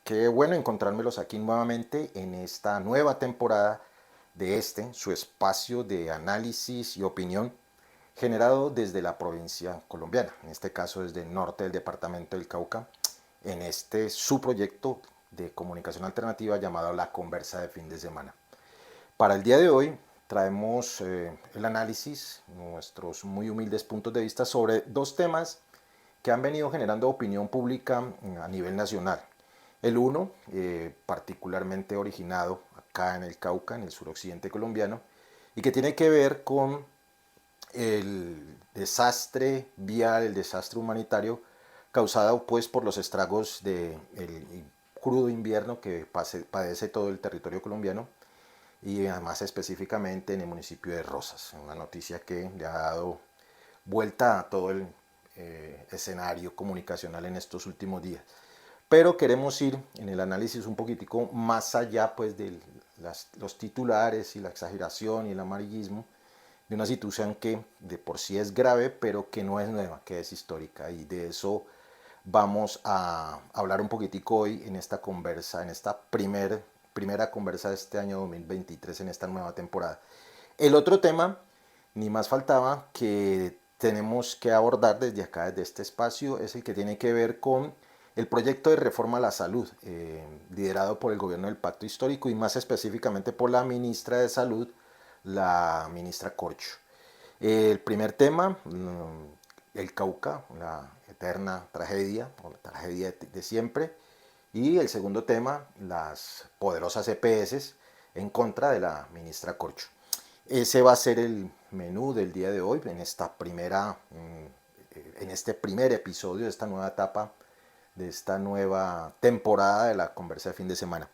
Qué bueno encontrármelos aquí nuevamente en esta nueva temporada de su espacio de análisis y opinión generado desde la provincia colombiana, en este caso desde el norte del departamento del Cauca, en su proyecto de comunicación alternativa llamado La Conversa de Fin de Semana. Para el día de hoy traemos el análisis, nuestros muy humildes puntos de vista sobre dos temas que han venido generando opinión pública a nivel nacional. El uno, particularmente originado acá en el Cauca, en el suroccidente colombiano, y que tiene que ver con el desastre vial, el desastre humanitario causado pues por los estragos del crudo invierno que padece todo el territorio colombiano y además específicamente en el municipio de Rosas, una noticia que le ha dado vuelta a todo el escenario comunicacional en estos últimos días. Pero queremos ir en el análisis un poquitico más allá pues de los titulares y la exageración y el amarillismo de una situación que de por sí es grave, pero que no es nueva, que es histórica. Y de eso vamos a hablar un poquitico hoy en esta conversa, en esta primera conversa de este año 2023, en esta nueva temporada. El otro tema, ni más faltaba, que tenemos que abordar desde acá, desde este espacio, es el que tiene que ver con el proyecto de reforma a la salud, liderado por el gobierno del Pacto Histórico y más específicamente por la ministra de Salud, la ministra Corcho. El primer tema, el Cauca, la eterna tragedia, o la tragedia de siempre. Y el segundo tema, las poderosas EPS en contra de la ministra Corcho. Ese va a ser el menú del día de hoy, en este primer episodio de esta nueva etapa, de esta nueva temporada de la conversa de fin de semana.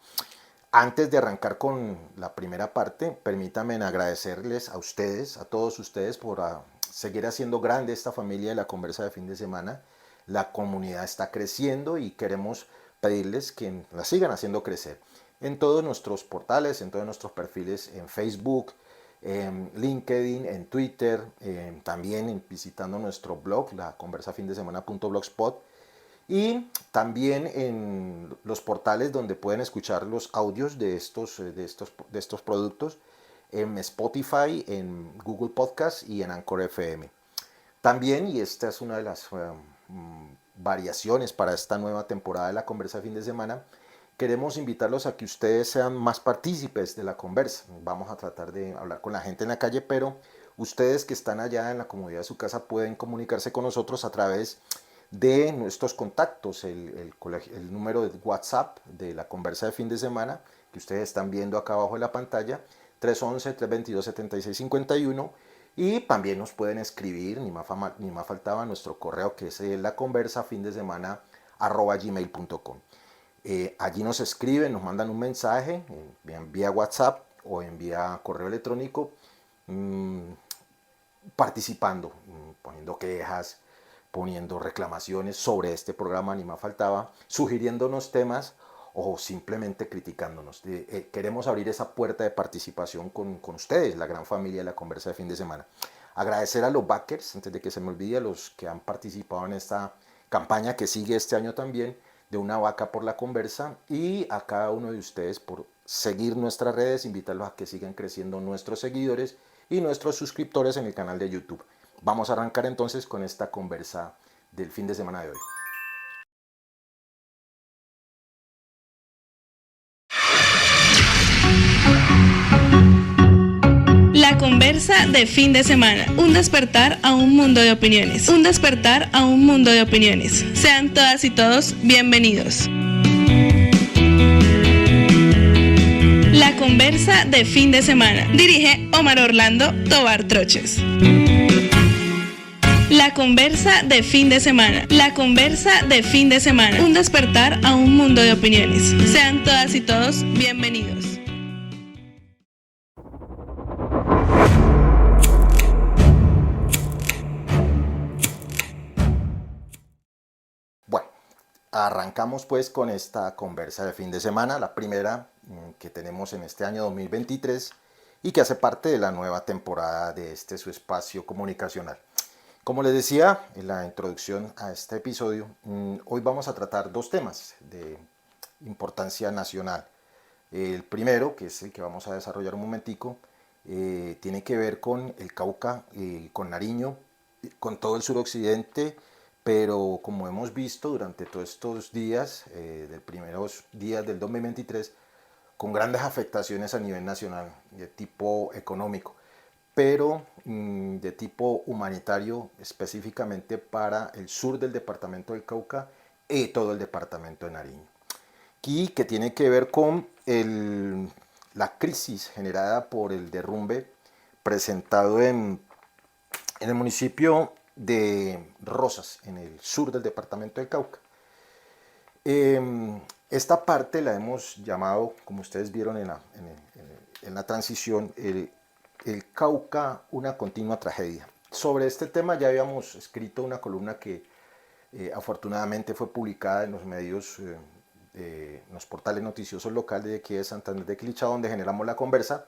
Antes de arrancar con la primera parte, permítanme agradecerles a ustedes, a todos ustedes, por seguir haciendo grande esta familia de la conversa de fin de semana. La comunidad está creciendo y queremos pedirles que la sigan haciendo crecer en todos nuestros portales, en todos nuestros perfiles en Facebook, en LinkedIn, en Twitter, también visitando nuestro blog, la conversafindsemana.blogspot, y también en los portales donde pueden escuchar los audios de estos productos, en Spotify, en Google Podcast y en Anchor FM. También, y esta es una de las variaciones para esta nueva temporada de la conversa de fin de semana, queremos invitarlos a que ustedes sean más partícipes de la conversa. Vamos a tratar de hablar con la gente en la calle, pero ustedes que están allá en la comodidad de su casa pueden comunicarse con nosotros a través de nuestros contactos, el número de WhatsApp de la conversa de fin de semana que ustedes están viendo acá abajo de la pantalla, 311-322-7651, y también nos pueden escribir, ni más faltaba, nuestro correo que es laconversafindessemana@gmail.com. Allí nos escriben, nos mandan un mensaje, vía WhatsApp o vía correo electrónico, participando, poniendo quejas, poniendo reclamaciones sobre este programa, ni más faltaba, sugiriéndonos temas o simplemente criticándonos. Queremos abrir esa puerta de participación con ustedes, la gran familia de la conversa de fin de semana. Agradecer a los backers, antes de que se me olvide, a los que han participado en esta campaña que sigue este año también, de una vaca por la conversa, y a cada uno de ustedes por seguir nuestras redes, invitarlos a que sigan creciendo nuestros seguidores y nuestros suscriptores en el canal de YouTube. Vamos a arrancar entonces con esta conversa del fin de semana de hoy. La conversa de fin de semana. Un despertar a un mundo de opiniones. Un despertar a un mundo de opiniones. Sean todas y todos bienvenidos. La conversa de fin de semana. Dirige Omar Orlando Tobar Troches. La conversa de fin de semana. La conversa de fin de semana. Un despertar a un mundo de opiniones. Sean todas y todos bienvenidos. Bueno, arrancamos pues con esta conversa de fin de semana, la primera que tenemos en este año 2023 y que hace parte de la nueva temporada de su espacio comunicacional. Como les decía en la introducción a este episodio, hoy vamos a tratar dos temas importancia nacional. El primero, que es el que vamos a desarrollar un momentico, tiene que ver con el Cauca, con Nariño, con todo el suroccidente, pero como hemos visto durante todos estos días, de primeros días del 2023, con grandes afectaciones a nivel nacional de tipo económico, pero de tipo humanitario, específicamente para el sur del departamento del Cauca y todo el departamento de Nariño. Y que tiene que ver con la crisis generada por el derrumbe presentado en el municipio de Rosas, en el sur del departamento del Cauca. Esta parte la hemos llamado, como ustedes vieron en la transición, el Cauca, una continua tragedia. Sobre este tema ya habíamos escrito una columna que afortunadamente fue publicada en los medios, en los portales noticiosos locales de aquí de Santander de Quilichá, donde generamos la conversa,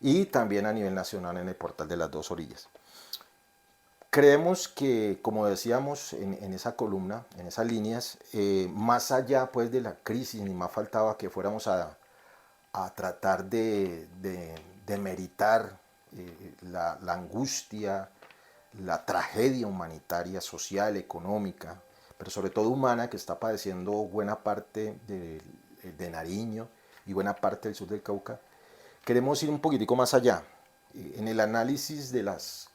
y también a nivel nacional en el portal de las dos orillas. Creemos que, como decíamos en esa columna, en esas líneas, más allá pues de la crisis, ni más faltaba que fuéramos a tratar de meritar la angustia, la tragedia humanitaria, social, económica, pero sobre todo humana, que está padeciendo buena parte de Nariño y buena parte del sur del Cauca. Queremos ir un poquitico más allá, en el análisis de las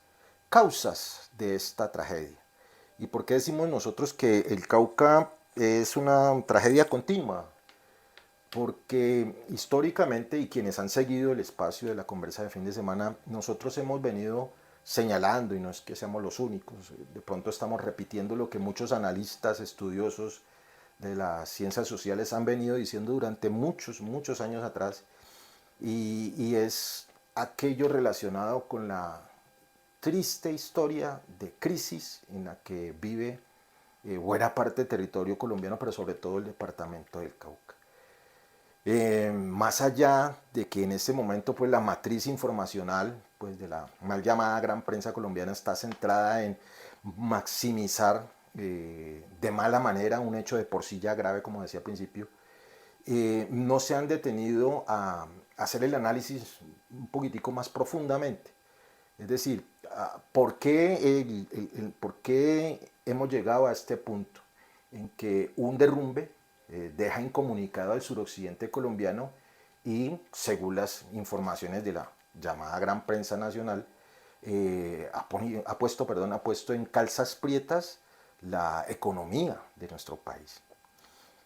causas de esta tragedia. ¿Y por qué decimos nosotros que el Cauca es una tragedia continua? Porque históricamente, y quienes han seguido el espacio de la conversa de fin de semana, nosotros hemos venido señalando, y no es que seamos los únicos, de pronto estamos repitiendo lo que muchos analistas, estudiosos de las ciencias sociales han venido diciendo durante muchos, muchos años atrás, y es aquello relacionado con la triste historia de crisis en la que vive buena parte del territorio colombiano, pero sobre todo el departamento del Cauca. Más allá de que en este momento pues la matriz informacional pues de la mal llamada gran prensa colombiana está centrada en maximizar de mala manera un hecho de por sí ya grave, como decía al principio, no se han detenido a hacer el análisis un poquitico más profundamente. Es decir, ¿por qué hemos llegado a este punto en que un derrumbe deja incomunicado al suroccidente colombiano y, según las informaciones de la llamada gran prensa nacional, ha puesto en calzas prietas la economía de nuestro país?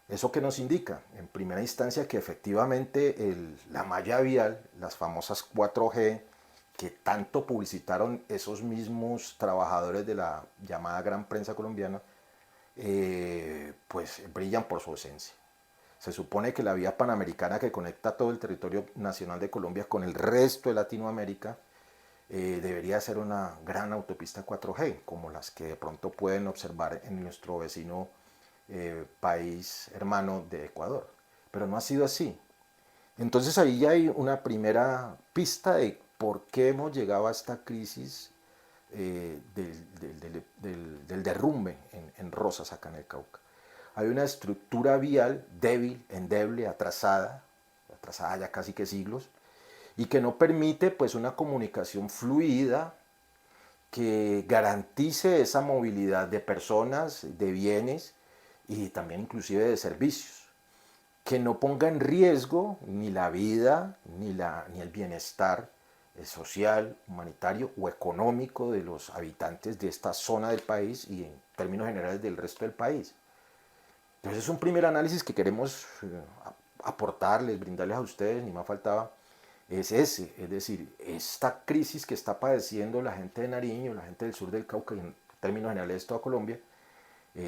¿Eso qué nos indica? En primera instancia que efectivamente la malla vial, las famosas 4G, que tanto publicitaron esos mismos trabajadores de la llamada gran prensa colombiana, pues brillan por su ausencia. Se supone que la vía panamericana que conecta todo el territorio nacional de Colombia con el resto de Latinoamérica debería ser una gran autopista 4G, como las que de pronto pueden observar en nuestro vecino país hermano de Ecuador. Pero no ha sido así. Entonces ahí ya hay una primera pista de por qué hemos llegado a esta crisis del derrumbe en Rosas, acá en el Cauca. Hay una estructura vial débil, endeble, atrasada ya casi que siglos, y que no permite pues una comunicación fluida que garantice esa movilidad de personas, de bienes y también inclusive de servicios, que no ponga en riesgo ni la vida ni el bienestar social, humanitario o económico de los habitantes de esta zona del país y en términos generales del resto del país. Entonces es un primer análisis que queremos aportarles, brindarles a ustedes, ni más faltaba, es ese, es decir, esta crisis que está padeciendo la gente de Nariño, la gente del sur del Cauca y en términos generales de toda Colombia,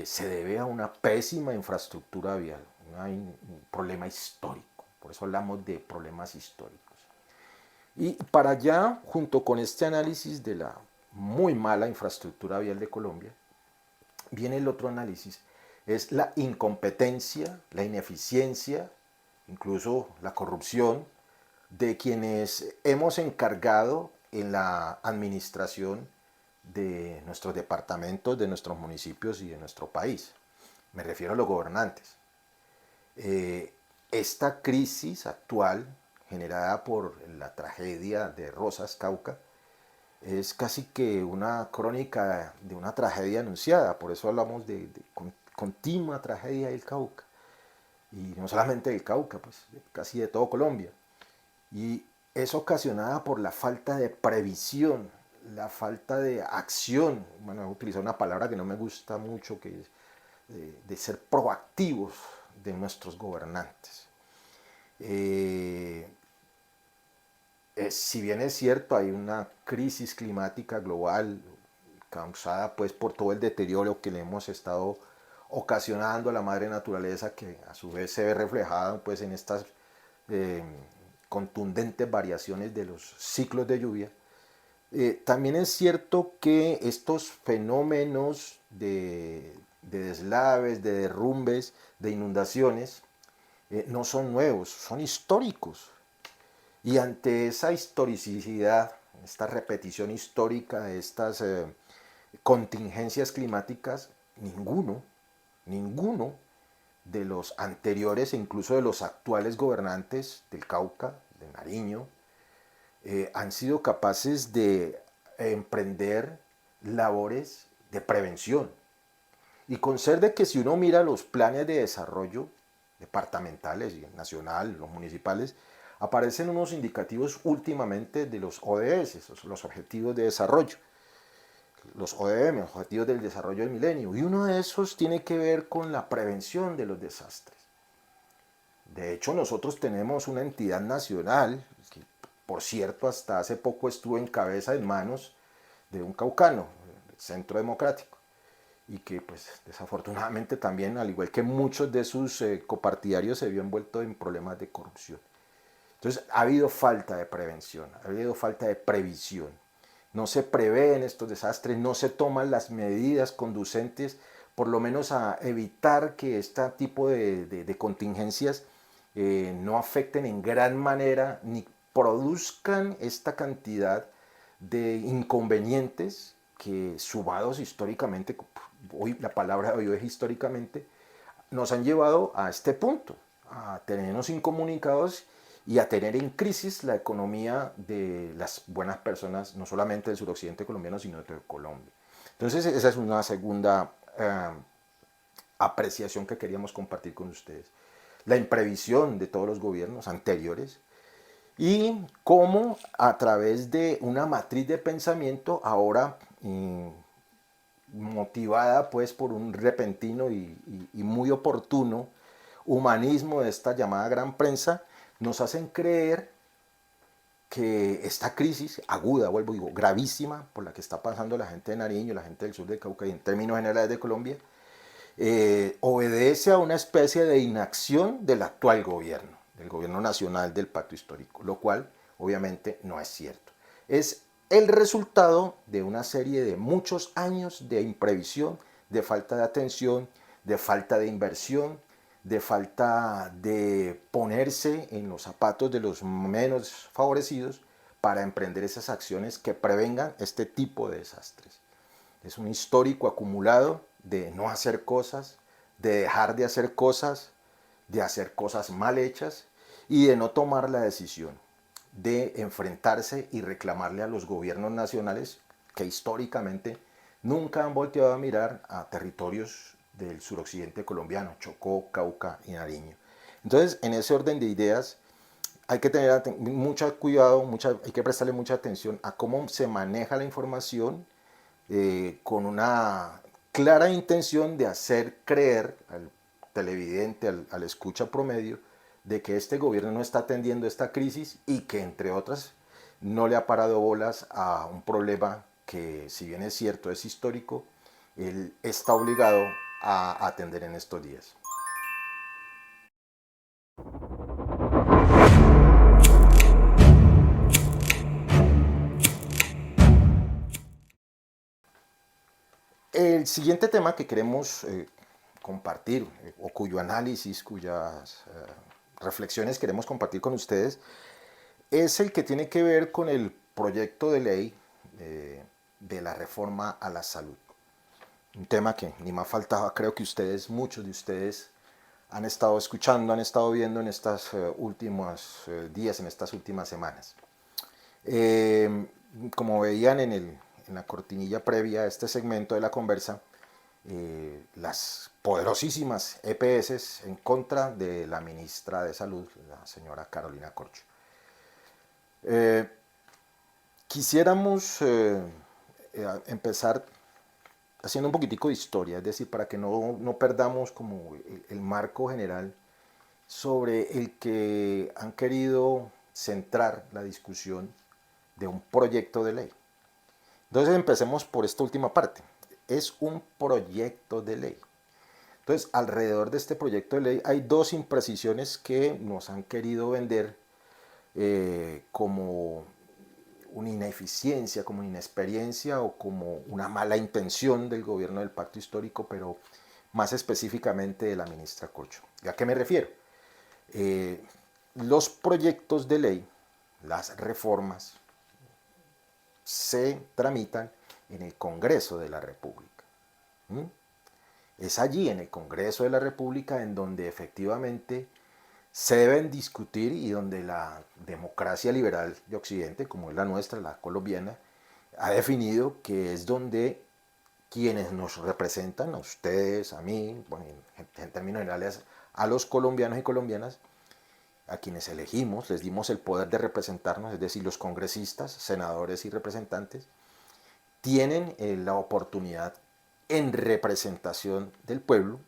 se debe a una pésima infraestructura vial, un problema histórico, por eso hablamos de problemas históricos. Y para allá, junto con este análisis de la muy mala infraestructura vial de Colombia, viene el otro análisis, es la incompetencia, la ineficiencia, incluso la corrupción de quienes hemos encargado en la administración de nuestros departamentos, de nuestros municipios y de nuestro país. Me refiero a los gobernantes. Esta crisis actual, generada por la tragedia de Rosas, Cauca, es casi que una crónica de una tragedia anunciada, por eso hablamos de continua tragedia del Cauca, y no solamente del Cauca, pues casi de todo Colombia. Y es ocasionada por la falta de previsión, la falta de acción. Bueno, he utilizado una palabra que no me gusta mucho, que es de ser proactivos de nuestros gobernantes. Si bien es cierto, hay una crisis climática global causada pues por todo el deterioro que le hemos estado ocasionando a la madre naturaleza, que a su vez se ve reflejada pues en estas eh, contundentes variaciones de los ciclos de lluvia. También es cierto que estos fenómenos de deslaves, de derrumbes, de inundaciones, no son nuevos, son históricos. Y ante esa historicidad, esta repetición histórica de estas contingencias climáticas, ninguno de los anteriores e incluso de los actuales gobernantes del Cauca, de Nariño, han sido capaces de emprender labores de prevención. Y con ser de que si uno mira los planes de desarrollo departamentales y nacional, los municipales, aparecen unos indicativos últimamente de los ODS, los Objetivos de Desarrollo, los ODM, los Objetivos del Desarrollo del Milenio, y uno de esos tiene que ver con la prevención de los desastres. De hecho, nosotros tenemos una entidad nacional, que por cierto hasta hace poco estuvo en cabeza, en manos de un caucano, el Centro Democrático, y que pues desafortunadamente también, al igual que muchos de sus copartidarios, se vio envuelto en problemas de corrupción. Entonces ha habido falta de prevención, ha habido falta de previsión. No se prevén estos desastres, no se toman las medidas conducentes por lo menos a evitar que este tipo de contingencias no afecten en gran manera ni produzcan esta cantidad de inconvenientes que, sumados históricamente, hoy la palabra de hoy es históricamente, nos han llevado a este punto, a tenernos incomunicados y a tener en crisis la economía de las buenas personas, no solamente del suroccidente colombiano, sino de Colombia. Entonces esa es una segunda apreciación que queríamos compartir con ustedes. La imprevisión de todos los gobiernos anteriores y cómo a través de una matriz de pensamiento ahora motivada pues por un repentino y muy oportuno humanismo de esta llamada gran prensa, nos hacen creer que esta crisis aguda, vuelvo digo, gravísima, por la que está pasando la gente de Nariño, la gente del sur de Cauca y en términos generales de Colombia, obedece a una especie de inacción del actual gobierno, del gobierno nacional del pacto histórico, lo cual obviamente no es cierto. Es el resultado de una serie de muchos años de imprevisión, de falta de atención, de falta de inversión, de falta de ponerse en los zapatos de los menos favorecidos para emprender esas acciones que prevengan este tipo de desastres. Es un histórico acumulado de no hacer cosas, de dejar de hacer cosas mal hechas y de no tomar la decisión de enfrentarse y reclamarle a los gobiernos nacionales que históricamente nunca han volteado a mirar a territorios del suroccidente colombiano, Chocó, Cauca y Nariño. Entonces, en ese orden de ideas, hay que tener mucho cuidado, hay que prestarle mucha atención a cómo se maneja la información con una clara intención de hacer creer al televidente, al escucha promedio, de que este gobierno no está atendiendo esta crisis y que, entre otras, no le ha parado bolas a un problema que, si bien es cierto, es histórico, él está obligado a atender en estos días. El siguiente tema que queremos compartir, o cuyo análisis, cuyas reflexiones queremos compartir con ustedes, es el que tiene que ver con el proyecto de ley de la reforma a la salud. Un tema que ni más faltaba, creo que ustedes, muchos de ustedes, han estado escuchando, han estado viendo en estos últimos días, en estas últimas semanas. Como veían en la cortinilla previa a este segmento de la conversa, las poderosísimas EPS en contra de la ministra de Salud, la señora Carolina Corcho. Quisiéramos empezar haciendo un poquitico de historia, es decir, para que no perdamos como el marco general sobre el que han querido centrar la discusión de un proyecto de ley. Entonces empecemos por esta última parte. Es un proyecto de ley. Entonces, alrededor de este proyecto de ley hay dos imprecisiones que nos han querido vender como una ineficiencia, como una inexperiencia o como una mala intención del gobierno del Pacto Histórico, pero más específicamente de la ministra Corcho. ¿A qué me refiero? Los proyectos de ley, las reformas, se tramitan en el Congreso de la República. Es allí, en el Congreso de la República, en donde efectivamente se deben discutir y donde la democracia liberal de Occidente, como es la nuestra, la colombiana, ha definido que es donde quienes nos representan, a ustedes, a mí, bueno, en términos generales, a los colombianos y colombianas, a quienes elegimos, les dimos el poder de representarnos, es decir, los congresistas, senadores y representantes, tienen la oportunidad en representación del pueblo,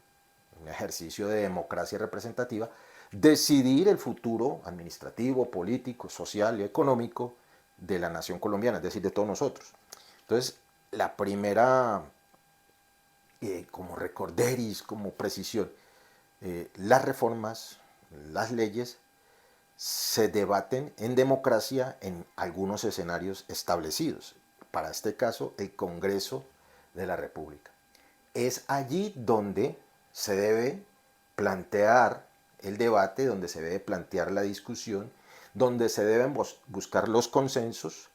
un ejercicio de democracia representativa, decidir el futuro administrativo, político, social y económico de la nación colombiana, es decir, de todos nosotros. Entonces, la primera, como recorderis, como precisión, las reformas, las leyes, se debaten en democracia en algunos escenarios establecidos. Para este caso, el Congreso de la República. Es allí donde se debe plantear el debate, donde se debe plantear la discusión, donde se deben buscar los consensos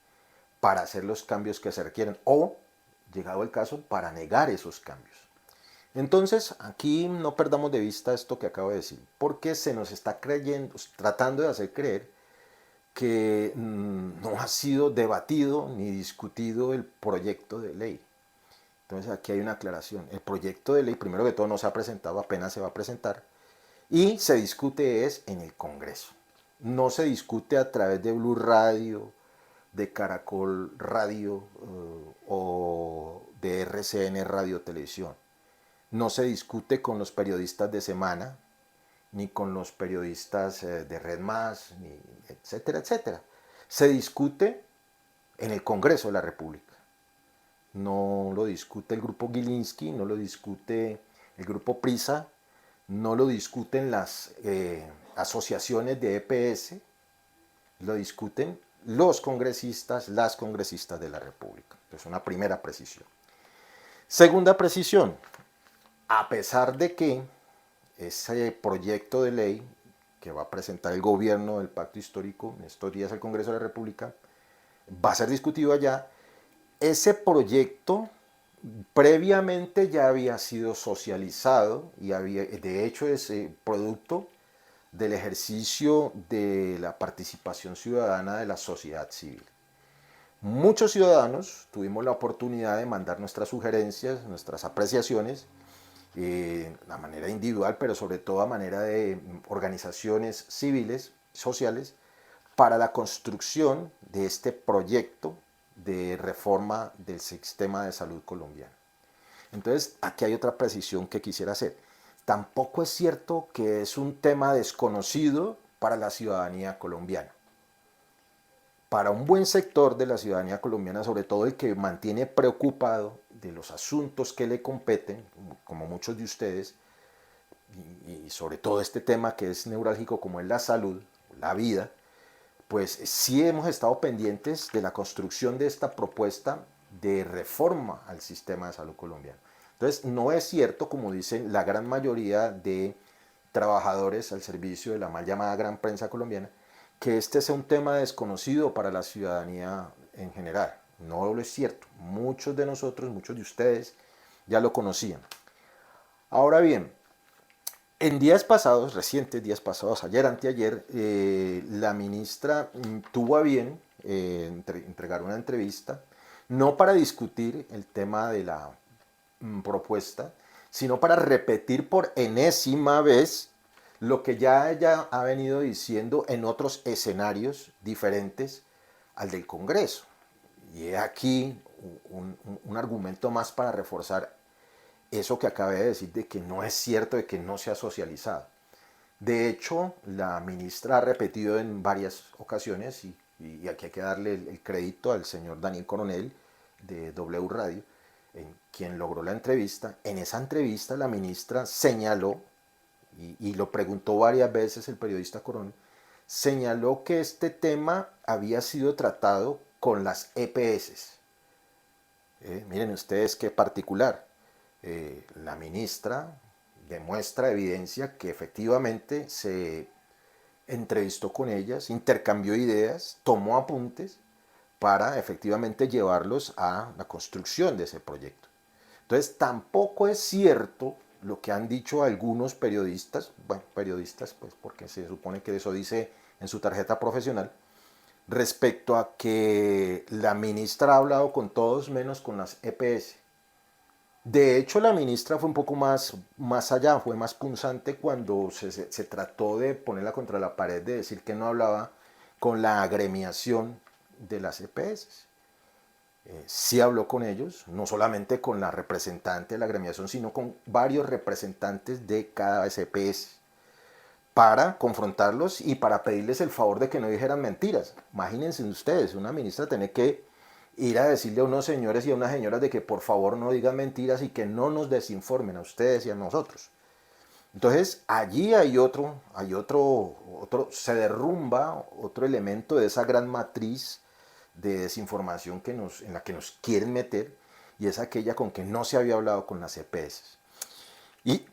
para hacer los cambios que se requieren o, llegado el caso, para negar esos cambios. Entonces, aquí no perdamos de vista esto que acabo de decir, porque se nos está tratando de hacer creer que no ha sido debatido ni discutido el proyecto de ley. Entonces aquí hay una aclaración. El proyecto de ley, primero que todo, no se ha presentado, apenas se va a presentar, y se discute es en el Congreso. No se discute a través de Blue Radio, de Caracol Radio o de RCN Radio Televisión. No se discute con los periodistas de Semana, ni con los periodistas de Red Más, ni etcétera, etcétera. Se discute en el Congreso de la República. No lo discute el grupo Gilinski, no lo discute el grupo Prisa, no lo discuten las asociaciones de EPS, lo discuten los congresistas, las congresistas de la República. Es una primera precisión. Segunda precisión, a pesar de que ese proyecto de ley que va a presentar el gobierno del Pacto Histórico en estos días al Congreso de la República va a ser discutido allá, ese proyecto previamente ya había sido socializado y de hecho es producto del ejercicio de la participación ciudadana de la sociedad civil. Muchos ciudadanos tuvimos la oportunidad de mandar nuestras sugerencias, nuestras apreciaciones, de manera individual, pero sobre todo a manera de organizaciones civiles, sociales, para la construcción de este proyecto de reforma del sistema de salud colombiano. Entonces, aquí hay otra precisión que quisiera hacer. Tampoco es cierto que es un tema desconocido para la ciudadanía colombiana. Para un buen sector de la ciudadanía colombiana, sobre todo el que mantiene preocupado de los asuntos que le competen, como muchos de ustedes, y sobre todo este tema que es neurálgico como es la salud, la vida, pues sí hemos estado pendientes de la construcción de esta propuesta de reforma al sistema de salud colombiano. Entonces, no es cierto, como dicen la gran mayoría de trabajadores al servicio de la mal llamada gran prensa colombiana, que este sea un tema desconocido para la ciudadanía en general. No lo es cierto. Muchos de nosotros, muchos de ustedes ya lo conocían. Ahora bien, En días pasados, recientes días pasados, ayer, anteayer, la ministra tuvo a bien entregar una entrevista, no para discutir el tema de la propuesta, sino para repetir por enésima vez lo que ya ella ha venido diciendo en otros escenarios diferentes al del Congreso. Y he aquí un argumento más para reforzar eso que acabé de decir de que no es cierto, de que no se ha socializado. De hecho, la ministra ha repetido en varias ocasiones, y aquí hay que darle el crédito al señor Daniel Coronel de W Radio, en quien logró la entrevista. En esa entrevista la ministra señaló, y lo preguntó varias veces el periodista Coronel, señaló que este tema había sido tratado con las EPS. Miren ustedes qué particular. La ministra demuestra, evidencia que efectivamente se entrevistó con ellas, intercambió ideas, tomó apuntes para efectivamente llevarlos a la construcción de ese proyecto. Entonces tampoco es cierto lo que han dicho algunos periodistas, bueno, periodistas pues porque se supone que eso dice en su tarjeta profesional, respecto a que la ministra ha hablado con todos menos con las EPS. De hecho, la ministra fue un poco más allá, fue más punzante cuando se trató de ponerla contra la pared, de decir que no hablaba con la agremiación de las EPS. Sí habló con ellos, no solamente con la representante de la agremiación, sino con varios representantes de cada EPS, para confrontarlos y para pedirles el favor de que no dijeran mentiras. Imagínense ustedes, una ministra tiene que ir a decirle a unos señores y a unas señoras de que por favor no digan mentiras y que no nos desinformen a ustedes y a nosotros. Entonces allí hay otro, se derrumba otro elemento de esa gran matriz de desinformación en la que nos quieren meter, y es aquella con que no se había hablado con las EPS. Y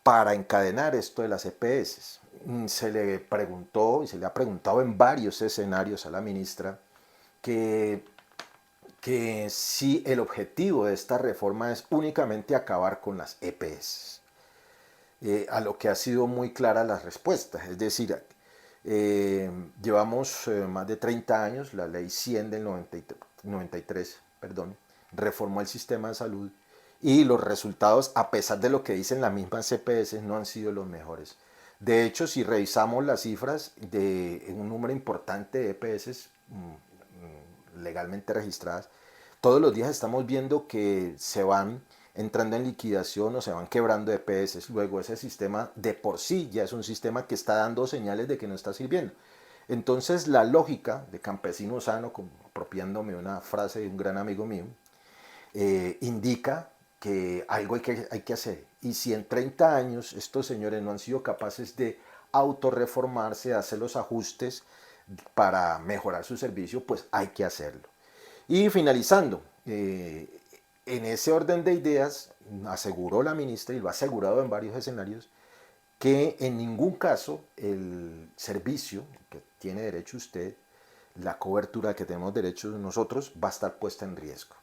para encadenar esto de las EPS, se le preguntó y se le ha preguntado en varios escenarios a la ministra que si el objetivo de esta reforma es únicamente acabar con las EPS. A lo que ha sido muy clara la respuesta, es decir, llevamos más de 30 años, la ley 100 del 93, reformó el sistema de salud, y los resultados, a pesar de lo que dicen las mismas EPS, no han sido los mejores. De hecho, si revisamos las cifras de un número importante de EPS legalmente registradas, todos los días estamos viendo que se van entrando en liquidación o se van quebrando EPS. Luego ese sistema de por sí ya es un sistema que está dando señales de que no está sirviendo. Entonces la lógica de campesino sano, apropiándome una frase de un gran amigo mío, indica que algo hay que hacer. Y si en 30 años estos señores no han sido capaces de autorreformarse, de hacer los ajustes para mejorar su servicio, pues hay que hacerlo. Y finalizando, en ese orden de ideas, aseguró la ministra, y lo ha asegurado en varios escenarios, que en ningún caso el servicio que tiene derecho usted, la cobertura que tenemos derecho nosotros, va a estar puesta en riesgo.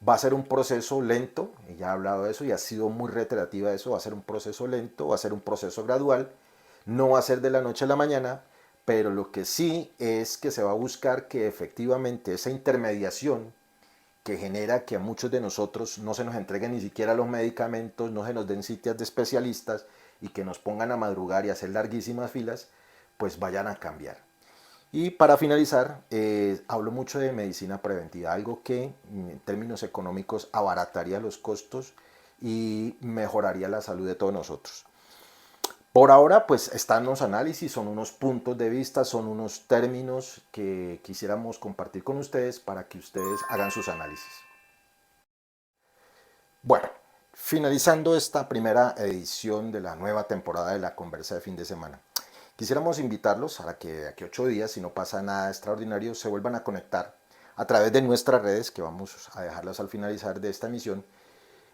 Va a ser un proceso lento, ella ha hablado de eso y ha sido muy reiterativa de eso, va a ser un proceso lento, va a ser un proceso gradual, no va a ser de la noche a la mañana, pero lo que sí es que se va a buscar que efectivamente esa intermediación que genera que a muchos de nosotros no se nos entreguen ni siquiera los medicamentos, no se nos den citas de especialistas y que nos pongan a madrugar y hacer larguísimas filas, pues vayan a cambiar. Y para finalizar, hablo mucho de medicina preventiva, algo que en términos económicos abarataría los costos y mejoraría la salud de todos nosotros. Por ahora, pues están los análisis, son unos puntos de vista, son unos términos que quisiéramos compartir con ustedes para que ustedes hagan sus análisis. Bueno, finalizando esta primera edición de la nueva temporada de la Conversa de Fin de Semana, quisiéramos invitarlos a que de aquí a 8 días, si no pasa nada extraordinario, se vuelvan a conectar a través de nuestras redes, que vamos a dejarlas al finalizar de esta emisión,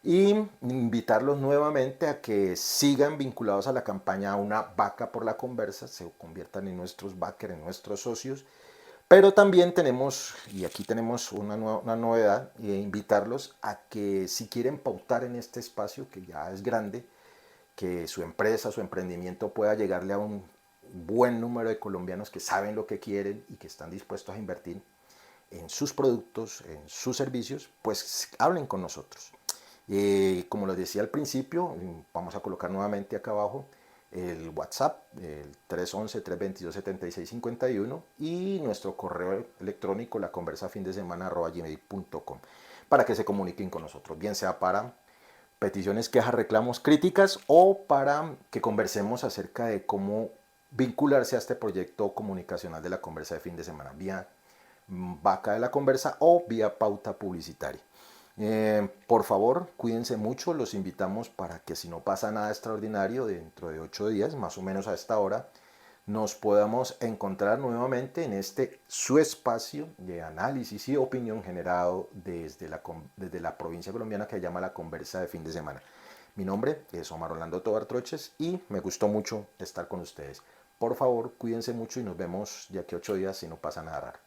y invitarlos nuevamente a que sigan vinculados a la campaña Una Vaca por la Conversa, se conviertan en nuestros backers, en nuestros socios. Pero también tenemos, y aquí tenemos una novedad, invitarlos a que si quieren pautar en este espacio, que ya es grande, que su empresa, su emprendimiento pueda llegarle a un buen número de colombianos que saben lo que quieren y que están dispuestos a invertir en sus productos, en sus servicios, pues hablen con nosotros. Como les decía al principio, vamos a colocar nuevamente acá abajo el WhatsApp, el 311-322-7651 y nuestro correo electrónico, laconversafindessemana@gmail.com, para que se comuniquen con nosotros, bien sea para peticiones, quejas, reclamos, críticas o para que conversemos acerca de cómo vincularse a este proyecto comunicacional de la conversa de fin de semana, vía vaca de la conversa o vía pauta publicitaria. Por favor, cuídense mucho, los invitamos para que si no pasa nada extraordinario, dentro de 8 días, más o menos a esta hora, nos podamos encontrar nuevamente en este su espacio de análisis y opinión generado desde la provincia colombiana que se llama La Conversa de Fin de Semana. Mi nombre es Omar Orlando Tobar Troches y me gustó mucho estar con ustedes. Por favor, cuídense mucho y nos vemos de aquí a 8 días si no pasa nada raro.